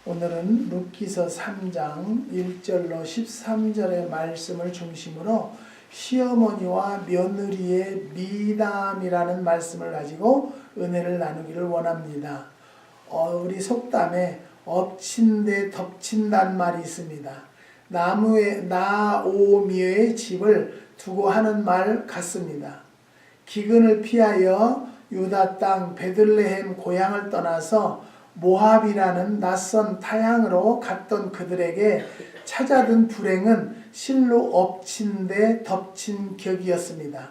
오늘은 룻기서 3장 1절로 13절의 말씀을 중심으로 시어머니와 며느리의 미담이라는 말씀을 가지고 은혜를 나누기를 원합니다. 우리 속담에 엎친 데 덮친다는 말이 있습니다. 나오미의 집을 두고 하는 말 같습니다. 기근을 피하여 유다 땅 베들레헴 고향을 떠나서 모압이라는 낯선 타향으로 갔던 그들에게 찾아든 불행은 실로 엎친 데 덮친 격이었습니다.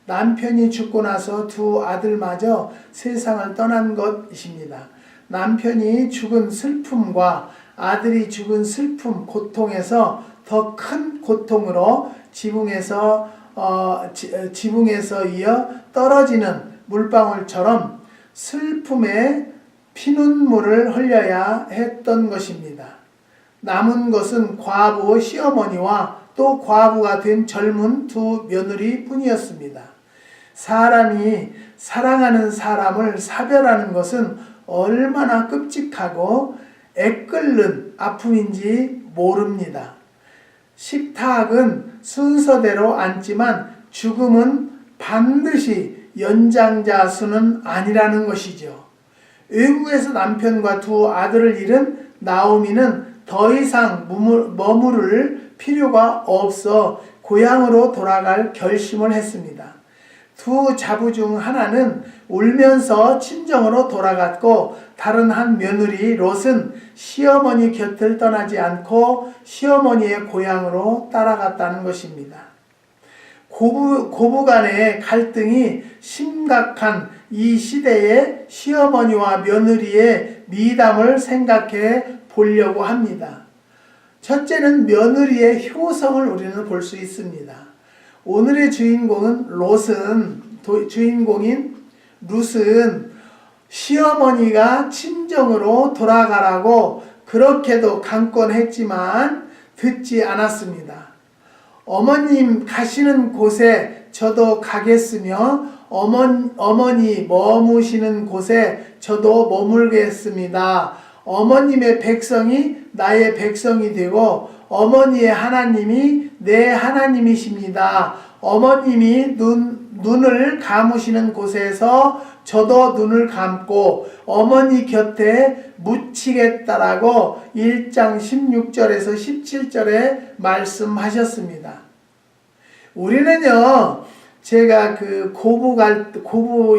남편이 죽고 나서 두 아들마저 세상을 떠난 것이십니다. 남편이 죽은 슬픔과 아들이 죽은 슬픔, 고통에서 더 큰 고통으로 지붕에서 이어 떨어지는 물방울처럼 슬픔에 피눈물을 흘려야 했던 것입니다. 남은 것은 과부 시어머니와 또 과부가 된 젊은 두 며느리 뿐이었습니다. 사람이 사랑하는 사람을 사별하는 것은 얼마나 끔찍하고 애끓는 아픔인지 모릅니다. 식탁은 순서대로 앉지만 죽음은 반드시 연장자 수는 아니라는 것이죠. 외국에서 남편과 두 아들을 잃은 나오미는 더 이상 머무를 필요가 없어 고향으로 돌아갈 결심을 했습니다. 두 자부 중 하나는 울면서 친정으로 돌아갔고 다른 한 며느리 롯은 시어머니 곁을 떠나지 않고 시어머니의 고향으로 따라갔다는 것입니다. 고부 간의 갈등이 심각한 이 시대의 시어머니와 며느리의 미담을 생각해 보려고 합니다. 첫째는 며느리의 효성을 우리는 볼 수 있습니다. 오늘의 주인공인 룻은 시어머니가 친정으로 돌아가라고 그렇게도 강권했지만 듣지 않았습니다. 어머님 가시는 곳에 저도 가겠으며 어머니 머무시는 곳에 저도 머물겠습니다. 어머님의 백성이 나의 백성이 되고 어머니의 하나님이 내 하나님이십니다. 어머님이 눈을 감으시는 곳에서 저도 눈을 감고 어머니 곁에 묻히겠다라고 1장 16절에서 17절에 말씀하셨습니다. 우리는요, 제가 그 고부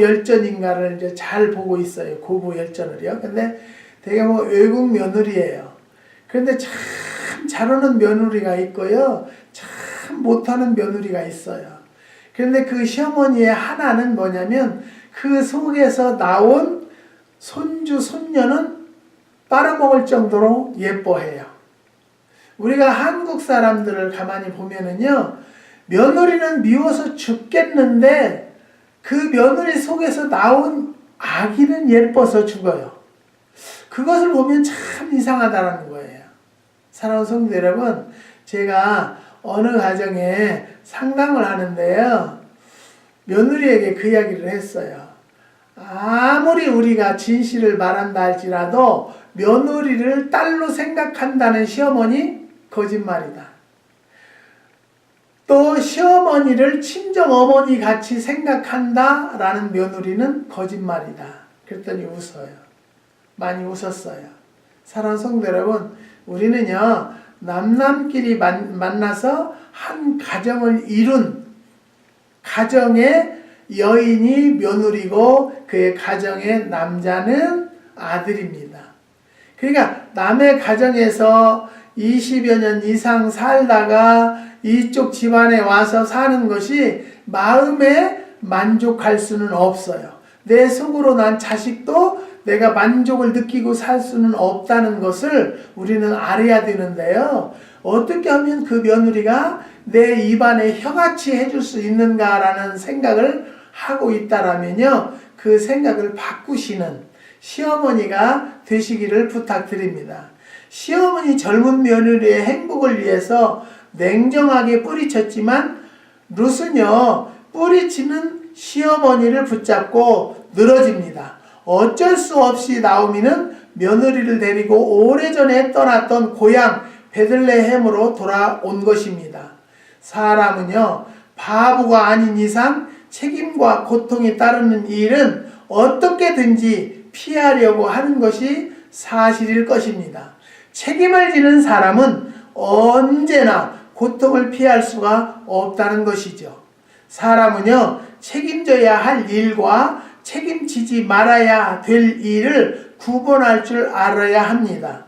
열전인가를 이제 잘 보고 있어요. 고부 열전을요. 근데 되게 외국 며느리예요. 그런데 참 잘하는 며느리가 있고요. 참 못하는 며느리가 있어요. 그런데 그 시어머니의 하나는 뭐냐면 그 속에서 나온 손주, 손녀는 빨아먹을 정도로 예뻐해요. 우리가 한국 사람들을 가만히 보면은요, 며느리는 미워서 죽겠는데 그 며느리 속에서 나온 아기는 예뻐서 죽어요. 그것을 보면 참 이상하다는 거예요. 사랑하는 성도 여러분, 제가 어느 가정에 상담을 하는데요, 며느리에게 그 이야기를 했어요. 아무리 우리가 진실을 말한다 할지라도 며느리를 딸로 생각한다는 시어머니 거짓말이다. 또 시어머니를 친정어머니 같이 생각한다라는 며느리는 거짓말이다. 그랬더니 웃어요. 많이 웃었어요. 사랑하는 성도 여러분, 우리는요, 남끼리 만나서 한 가정을 이룬 가정의 여인이 며느리고 그의 가정의 남자는 아들입니다. 그러니까 남의 가정에서 20여 년 이상 살다가 이쪽 집안에 와서 사는 것이 마음에 만족할 수는 없어요. 내 속으로 난 자식도 내가 만족을 느끼고 살 수는 없다는 것을 우리는 알아야 되는데요. 어떻게 하면 그 며느리가 내 입안에 혀같이 해줄 수 있는가라는 생각을 하고 있다라면요, 그 생각을 바꾸시는 시어머니가 되시기를 부탁드립니다. 시어머니 젊은 며느리의 행복을 위해서 냉정하게 뿌리쳤지만 룻은요, 뿌리치는 시어머니를 붙잡고 늘어집니다. 어쩔 수 없이 나오미는 며느리를 데리고 오래전에 떠났던 고향 베들레헴으로 돌아온 것입니다. 사람은요, 바보가 아닌 이상 책임과 고통이 따르는 일은 어떻게든지 피하려고 하는 것이 사실일 것입니다. 책임을 지는 사람은 언제나 고통을 피할 수가 없다는 것이죠. 사람은요, 책임져야 할 일과 책임지지 말아야 될 일을 구분할 줄 알아야 합니다.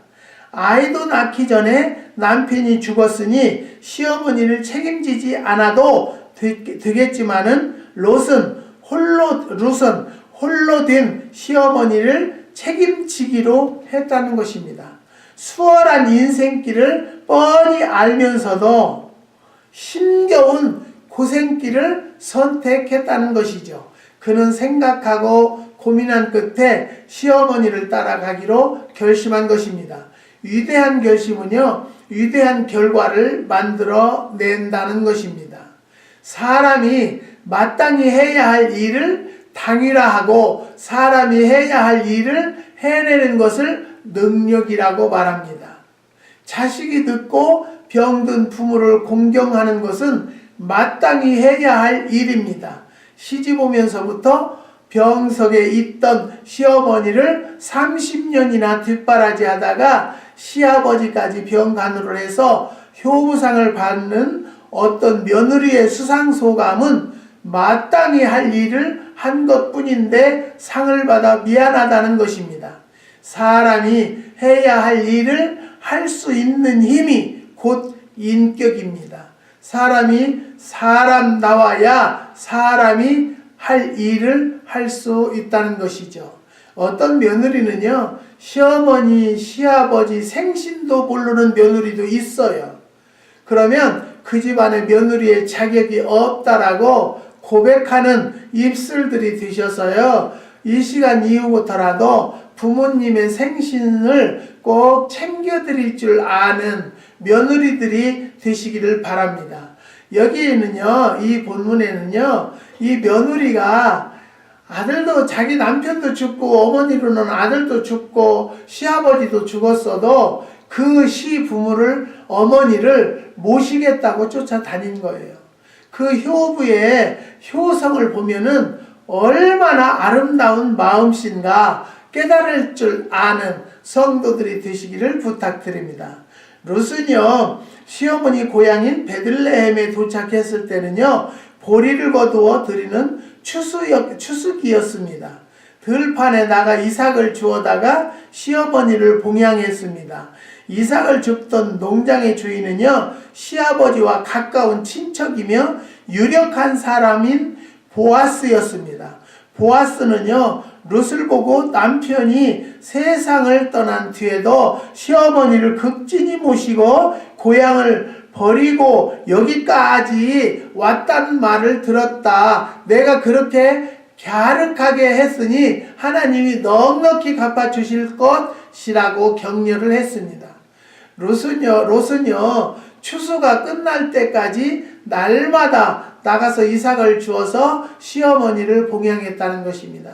아이도 낳기 전에 남편이 죽었으니 시어머니를 책임지지 않아도 되겠지만은 룻은 홀로 된 시어머니를 책임지기로 했다는 것입니다. 수월한 인생길을 뻔히 알면서도 힘겨운 고생길을 선택했다는 것이죠. 그는 생각하고 고민한 끝에 시어머니를 따라가기로 결심한 것입니다. 위대한 결심은요, 위대한 결과를 만들어 낸다는 것입니다. 사람이 마땅히 해야 할 일을 당위화하고 사람이 해야 할 일을 해내는 것을 능력이라고 말합니다. 자식이 듣고 병든 부모를 공경하는 것은 마땅히 해야 할 일입니다. 시집 오면서부터 병석에 있던 시어머니를 30년이나 뒷바라지하다가 시아버지까지 병간호를 해서 효부상을 받는 어떤 며느리의 수상소감은 마땅히 할 일을 한 것뿐인데 상을 받아 미안하다는 것입니다. 사람이 해야 할 일을 할 수 있는 힘이 곧 인격입니다. 사람이 사람다워야 사람이 할 일을 할 수 있다는 것이죠. 어떤 며느리는요, 시어머니, 시아버지 생신도 모르는 며느리도 있어요. 그러면 그 집안의 며느리의 자격이 없다라고 고백하는 입술들이 드셔서요, 이 시간 이후부터라도 부모님의 생신을 꼭 챙겨드릴 줄 아는 며느리들이 되시기를 바랍니다. 여기에는요, 이 본문에는요, 이 며느리가 아들도 자기 남편도 죽고 어머니로는 아들도 죽고 시아버지도 죽었어도 그 시부모를 어머니를 모시겠다고 쫓아다닌 거예요. 그 효부의 효성을 보면은 얼마나 아름다운 마음씨인가 깨달을 줄 아는 성도들이 되시기를 부탁드립니다. 룻은요, 시어머니 고향인 베들레헴에 도착했을 때는요, 보리를 거두어 드리는 추수기였습니다. 들판에 나가 이삭을 주워다가 시어머니를 봉양했습니다. 이삭을 줍던 농장의 주인은요, 시아버지와 가까운 친척이며 유력한 사람인 보아스였습니다. 보아스는요, 룻을 보고 남편이 세상을 떠난 뒤에도 시어머니를 극진히 모시고 고향을 버리고 여기까지 왔다는 말을 들었다. 내가 그렇게 갸륵하게 했으니 하나님이 넉넉히 갚아주실 것이라고 격려를 했습니다. 롯은요, 추수가 끝날 때까지 날마다 나가서 이삭을 주어서 시어머니를 봉양했다는 것입니다.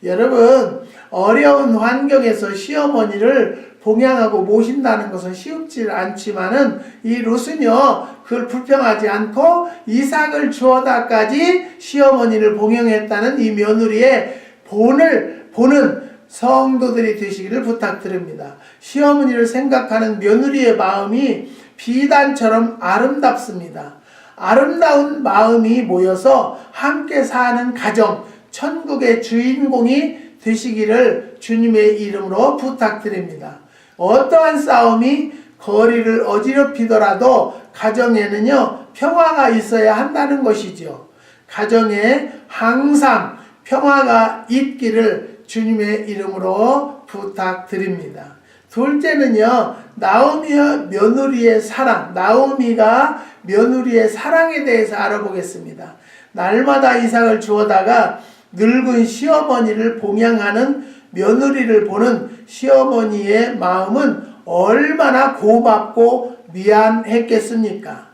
여러분, 어려운 환경에서 시어머니를 봉양하고 모신다는 것은 쉽지 않지만은 이 롯은요, 그걸 불평하지 않고 이삭을 주어다까지 시어머니를 봉양했다는 이 며느리의 본을 보는 성도들이 되시기를 부탁드립니다. 시어머니를 생각하는 며느리의 마음이 비단처럼 아름답습니다. 아름다운 마음이 모여서 함께 사는 가정, 천국의 주인공이 되시기를 주님의 이름으로 부탁드립니다. 어떠한 싸움이 거리를 어지럽히더라도 가정에는요, 평화가 있어야 한다는 것이죠. 가정에 항상 평화가 있기를 주님의 이름으로 부탁드립니다. 둘째는요, 나오미와 며느리의 사랑, 나오미가 며느리의 사랑에 대해서 알아보겠습니다. 날마다 이삭을 주워다가 늙은 시어머니를 봉양하는 며느리를 보는 시어머니의 마음은 얼마나 고맙고 미안했겠습니까?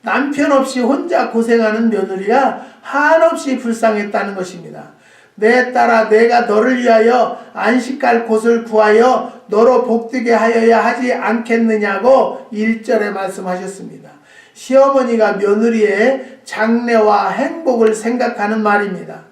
남편 없이 혼자 고생하는 며느리가 한없이 불쌍했다는 것입니다. 내 딸아 내가 너를 위하여 안식할 곳을 구하여 너로 복되게 하여야 하지 않겠느냐고 1절에 말씀하셨습니다. 시어머니가 며느리의 장래와 행복을 생각하는 말입니다.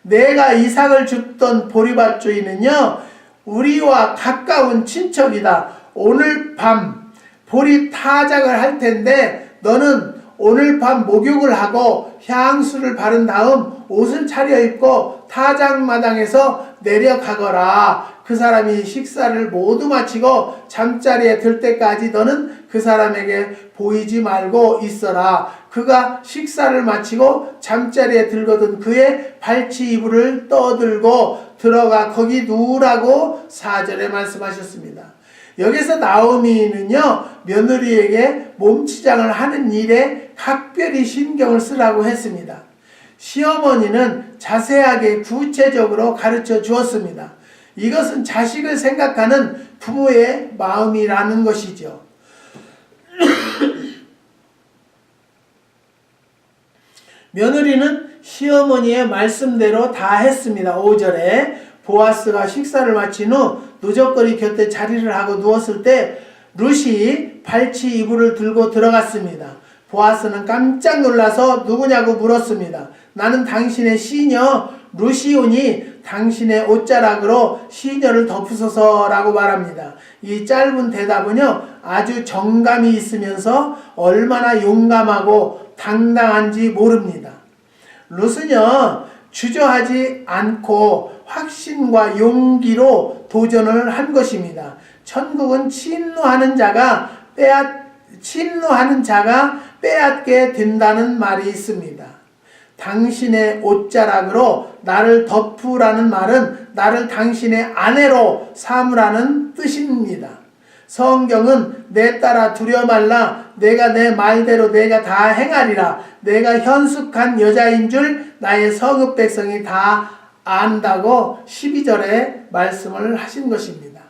내가 이삭을 줍던 보리밭 주인은요, 우리와 가까운 친척이다. 오늘 밤 보리 타작을 할 텐데 너는 오늘 밤 목욕을 하고 향수를 바른 다음 옷을 차려입고 타작마당에서 내려가거라. 그 사람이 식사를 모두 마치고 잠자리에 들 때까지 너는 그 사람에게 보이지 말고 있어라. 그가 식사를 마치고 잠자리에 들거든 그의 발치 이불을 떠들고 들어가 거기 누우라고 4절에 말씀하셨습니다. 여기서 나오미는요, 며느리에게 몸치장을 하는 일에 각별히 신경을 쓰라고 했습니다. 시어머니는 자세하게 구체적으로 가르쳐 주었습니다. 이것은 자식을 생각하는 부모의 마음이라는 것이죠. 며느리는 시어머니의 말씀대로 다 했습니다. 5절에 보아스가 식사를 마친 후 누적거리 곁에 자리를 하고 누웠을 때 룻이 발치 이불을 들고 들어갔습니다. 보아스는 깜짝 놀라서 누구냐고 물었습니다. 나는 당신의 시녀 룻이오니 당신의 옷자락으로 시녀를 덮으소서라고 말합니다. 이 짧은 대답은요, 아주 정감이 있으면서 얼마나 용감하고 당당한지 모릅니다. 룻은요, 주저하지 않고 확신과 용기로 도전을 한 것입니다. 천국은 침노하는 자가 빼앗게 된다는 말이 있습니다. 당신의 옷자락으로 나를 덮으라는 말은 나를 당신의 아내로 삼으라는 뜻입니다. 성경은 내 딸아 두려 말라 내가 내 말대로 내가 다 행하리라. 내가 현숙한 여자인 줄 나의 성읍 백성이 다 안다고 12절에 말씀을 하신 것입니다.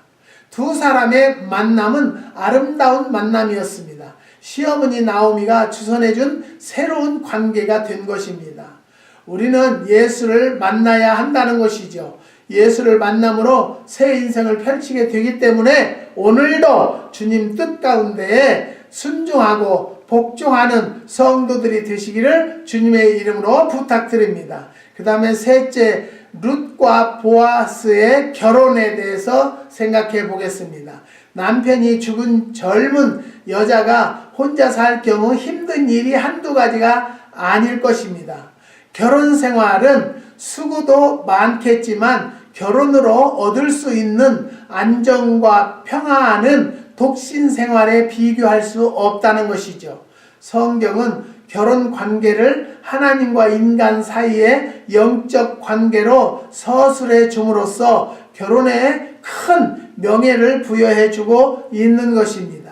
두 사람의 만남은 아름다운 만남이었습니다. 시어머니 나오미가 주선해준 새로운 관계가 된 것입니다. 우리는 예수를 만나야 한다는 것이죠. 예수를 만남으로 새 인생을 펼치게 되기 때문에 오늘도 주님 뜻 가운데에 순종하고 복종하는 성도들이 되시기를 주님의 이름으로 부탁드립니다. 그 다음에 셋째, 룻과 보아스의 결혼에 대해서 생각해 보겠습니다. 남편이 죽은 젊은 여자가 혼자 살 경우 힘든 일이 한두 가지가 아닐 것입니다. 결혼 생활은 수고도 많겠지만 결혼으로 얻을 수 있는 안정과 평화는 독신 생활에 비교할 수 없다는 것이죠. 성경은 결혼 관계를 하나님과 인간 사이의 영적 관계로 서술해 줌으로써 결혼에 큰 명예를 부여해 주고 있는 것입니다.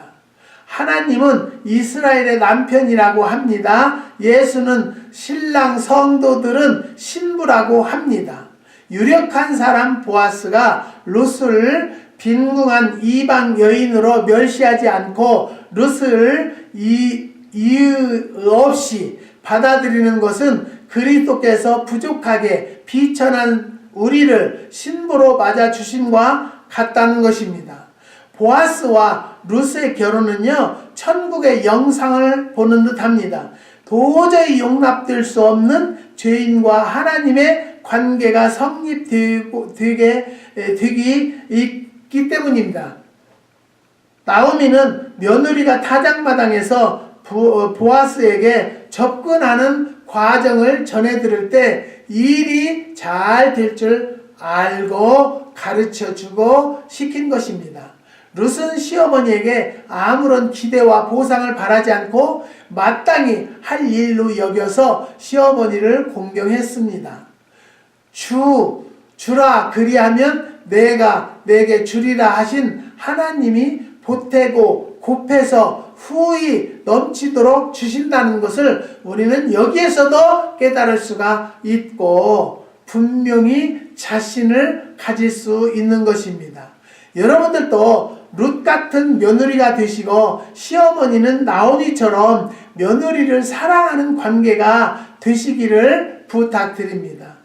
하나님은 이스라엘의 남편이라고 합니다. 예수는 신랑 성도들은 신부라고 합니다. 유력한 사람 보아스가 룻을 빈궁한 이방 여인으로 멸시하지 않고 룻을 이유 없이 받아들이는 것은 그리스도께서 부족하게 비천한 우리를 신부로 맞아주심과 같다는 것입니다. 보아스와 룻의 결혼은요, 천국의 영상을 보는 듯 합니다. 도저히 용납될 수 없는 죄인과 하나님의 관계가 성립되기 있기 때문입니다. 나오미는 며느리가 타작마당에서 보아스에게 접근하는 과정을 전해 들을 때 일이 잘 될 줄 알고 가르쳐주고 시킨 것입니다. 룻은 시어머니에게 아무런 기대와 보상을 바라지 않고 마땅히 할 일로 여겨서 시어머니를 공경했습니다. 주라 그리하면 내가 내게 주리라 하신 하나님이 보태고 곱해서 후히 넘치도록 주신다는 것을 우리는 여기에서도 깨달을 수가 있고 분명히 자신을 가질 수 있는 것입니다. 여러분들도 룻 같은 며느리가 되시고 시어머니는 나오미처럼 며느리를 사랑하는 관계가 되시기를 부탁드립니다.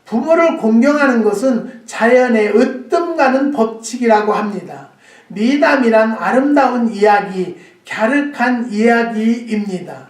부모를 공경하는 것은 자연의 으뜸가는 법칙이라고 합니다. 미담이란 아름다운 이야기, 갸륵한 이야기입니다.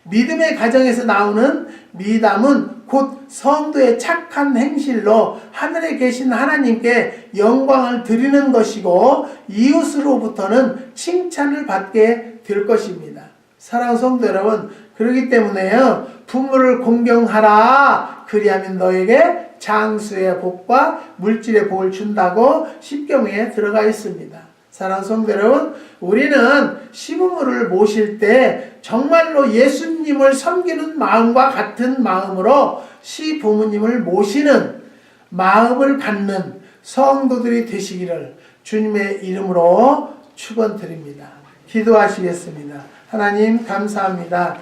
믿음의 가정에서 나오는 미담은 곧 성도의 착한 행실로 하늘에 계신 하나님께 영광을 드리는 것이고 이웃으로부터는 칭찬을 받게 될 것입니다. 사랑하는 성도 여러분, 그렇기 때문에요, 부모를 공경하라. 그리하면 너에게 장수의 복과 물질의 복을 준다고 십경에 들어가 있습니다. 사랑하는 성도 여러분, 우리는 시부모를 모실 때 정말로 예수님을 섬기는 마음과 같은 마음으로 시부모님을 모시는 마음을 갖는 성도들이 되시기를 주님의 이름으로 축원드립니다. 기도하시겠습니다. 하나님 감사합니다.